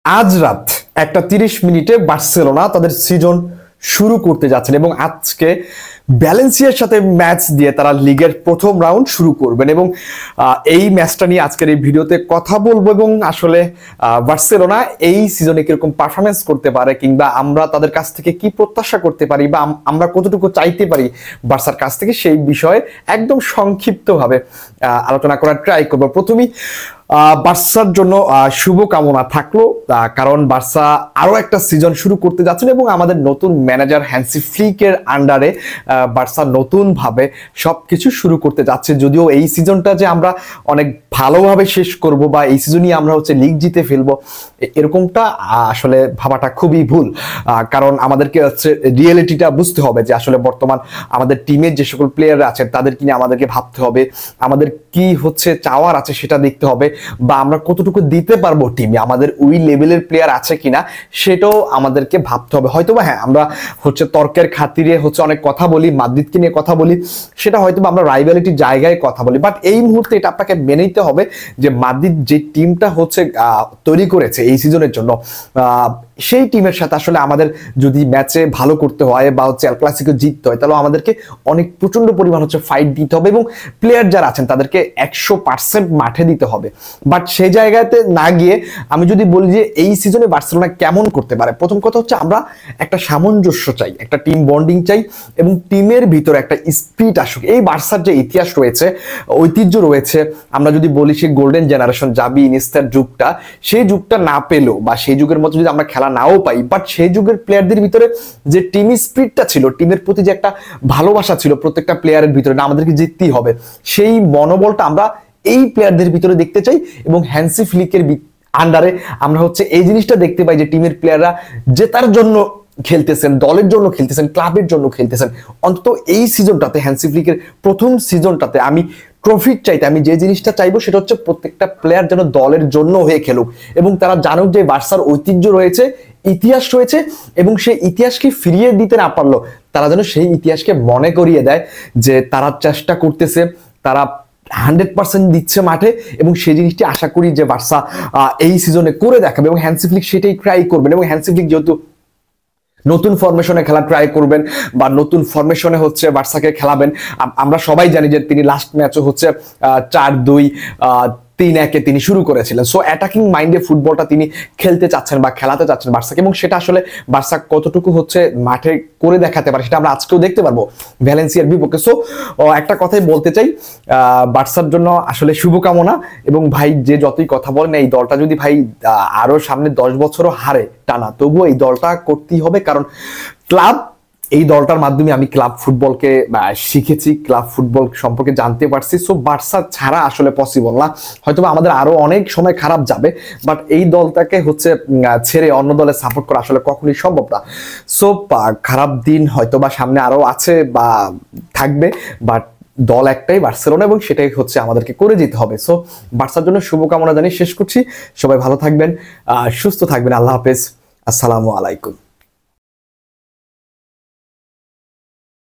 আজ রাত 1:30 বার্সেলোনা তাদের সিজন শুরু করতে যাচ্ছেন এবং আজকে ভ্যালেন্সিয়ার সাথে ম্যাচ দিয়ে তারা লিগের প্রথম রাউন্ড শুরু করবেন এবং এই ম্যাচটা নিয়ে আজকের এই ভিডিওতে কথা বলবো এবং আসলে বার্সেলোনা এই সিজনে কিরকম পারফরমেন্স করতে পারে কিংবা আমরা তাদের কাছ থেকে কি প্রত্যাশা করতে পারি বা আমরা কতটুকু চাইতে পারি বার্সার কাছ থেকে সেই বিষয়ে একদম সংক্ষিপ্তভাবে আলোচনা করার ট্রাই করবো। প্রথমেই বার্সার জন্য শুভকামনা থাকলো, কারণ বার্সা আরো একটা সিজন শুরু করতে যাচ্ছেন এবং আমাদের নতুন ম্যানেজার হ্যান্সি ফ্লিকের আন্ডারে বার্সা নতুন ভাবে সবকিছু শুরু করতে যাচ্ছে। যদিও এই সিজনটা যে আমরা অনেক ভালোভাবে শেষ করব বা এই সিজনই আমরা লিগ জিতে ফেলবো এরকমটা আসলে ভাবাটা খুবই ভুল, কারণ আমাদেরকে রিয়েলিটিটা বুঝতে হবে যে আসলে বর্তমান আমাদের টিমের যে সকল প্লেয়ার আছেন তাদেরকে নিয়ে আমাদেরকে ভাবতে হবে, আমাদের কি চাওয়ার আছে সেটা দেখতে হবে বা আমরা কতটুকু দিতে পারবো টিমে, আমাদের ওই লেভেলের প্লেয়ার আছে কিনা সেটাও আমাদেরকে ভাবতে হবে। হয়তোবা হ্যাঁ আমরা তর্কের খাতিরে অনেক কথা বলি, মাদ্রিদকে নিয়ে কথা বলি, সেটা হয়তোবা আমরা রাইভালিটির জায়গায় কথা বলি, বাট এই মুহূর্তে এটা আপনাকে মেনে নিতে হবে যে মাদ্রিদ যে টিমটা তৈরি করেছে এই সিজনের জন্য সেই টিমের সাথে আসলে আমাদের যদি ম্যাচে ভালো করতে হয় বা এল ক্লাসিকো জিততে হয় তাহলে আমাদেরকে অনেক প্রচন্ড পরিমাণ ফাইট দিতে হবে এবং প্লেয়ার যারা আছেন তাদেরকে 100% মাঠে দিতে হবে। বাট সেই জায়গাতে না গিয়ে আমি যদি বলি যে এই সিজনে বার্সেলোনা কেমন করতে পারে, প্রথম কথা আমরা একটা সামঞ্জস্য চাই, একটা টিম বন্ডিং চাই এবং টিমের ভিতরে একটা স্পিরিট আসুক। এই বার্সার যে ইতিহাস রয়েছে, ঐতিহ্য রয়েছে, আমরা যদি বলি সেই গোল্ডেন জেনারেশন জাবি ইনিয়েস্তার যুগটা, সেই যুগটা না পেলেও বা সেই যুগের মতো যদি আমরা খেলা নাও পাই, বাট সেই যুগের প্লেয়ারদের ভিতরে যে টিম স্পিরিটটা ছিল, টিমের প্রতি যে একটা ভালোবাসা ছিল প্রত্যেকটা প্লেয়ারের ভিতরে, না আমাদেরকে জিততেই হবে, সেই মনোবলটা আমরা এই প্লেয়ারদের ভিতরে দেখতে চাই এবং হ্যান্সি ফ্লিকের আন্ডারে আমরা এই জিনিসটা দেখতে পাই যে টিমের প্লেয়াররা জেতার জন্য খেলতেছেন, দলের জন্য খেলতেছেন, ক্লাবের জন্য খেলতেছেন। অন্তত এই সিজনটাতে হ্যান্সি ফ্লিকের প্রথম সিজনটাতে আমি ট্রফির চাইতে আমি যে জিনিসটা চাইবো সেটা প্রত্যেকটা প্লেয়ার যেন দলের জন্য হয়ে খেলুক এবং তারা জানুক যে বার্সার ঐতিহ্য রয়েছে, ইতিহাস রয়েছে এবং সেই ইতিহাসকে ফিরিয়ে দিতে না পারলো তারা যেন সেই ইতিহাসকে মনে করিয়ে দেয় যে তারা চেষ্টা করতেছে, তারা 100% দিচ্ছে মাঠে এবং সেই জিনিসটি আশা করি যে বার্সা এই সিজনে করে দেখাবে এবং হ্যান্সি ফ্লিক সেটাই ট্রাই করবেন এবং হ্যান্সি ফ্লিক যেহেতু নতুন ফরমেশনে খেলা ট্রাই করবেন বা নতুন ফরমেশনে বার্সাকে খেলাবেন, আমরা সবাই জানি যে তিনি লাস্ট ম্যাচে 4-2-3-1 তিনি শুরু করেছিলেন। সো অ্যাটাকিং মাইন্ডে ফুটবলটা তিনি খেলতে চাচ্ছেন বা খেলাতে চাচ্ছেন বার্সাকে এবং সেটা আসলে বার্সা কতটুকু মাঠে করে দেখাতে পারে সেটা আমরা আজকেও দেখতে পারবো ভ্যালেন্সিয়ার বিপক্ষে। সো একটা কথাই বলতে চাই, বার্সার জন্য আসলে শুভকামনা এবং ভাই যে যতই কথা বলেন এই দলটা যদি ভাই আরো সামনে 10 বছরও হারে টানা তবুও এই দলটা করতেই হবে, কারণ ক্লাব এই দলটার মাধ্যমে আমি ক্লাব ফুটবলকে শিখেছি, ক্লাব ফুটবল সম্পর্কে জানতে পারছি। সো বার্সা ছাড়া আসলে পসিবল না, হয়তোবা আমাদের আরো অনেক সময় খারাপ যাবে, বাট এই দলটাকে ছেড়ে অন্য দলে সাপোর্ট করা আসলে কখনোই সম্ভব না। সো খারাপ দিন হয়তোবা সামনে আরো আছে বা থাকবে, বাট দল একটাই বার্সেলোনা এবং সেটাই আমাদেরকে করে যেতে হবে। সো বার্সার জন্য শুভকামনা জানিয়ে শেষ করছি। সবাই ভালো থাকবেন, সুস্থ থাকবেন। আল্লাহ হাফেজ, আসসালামু আলাইকুম।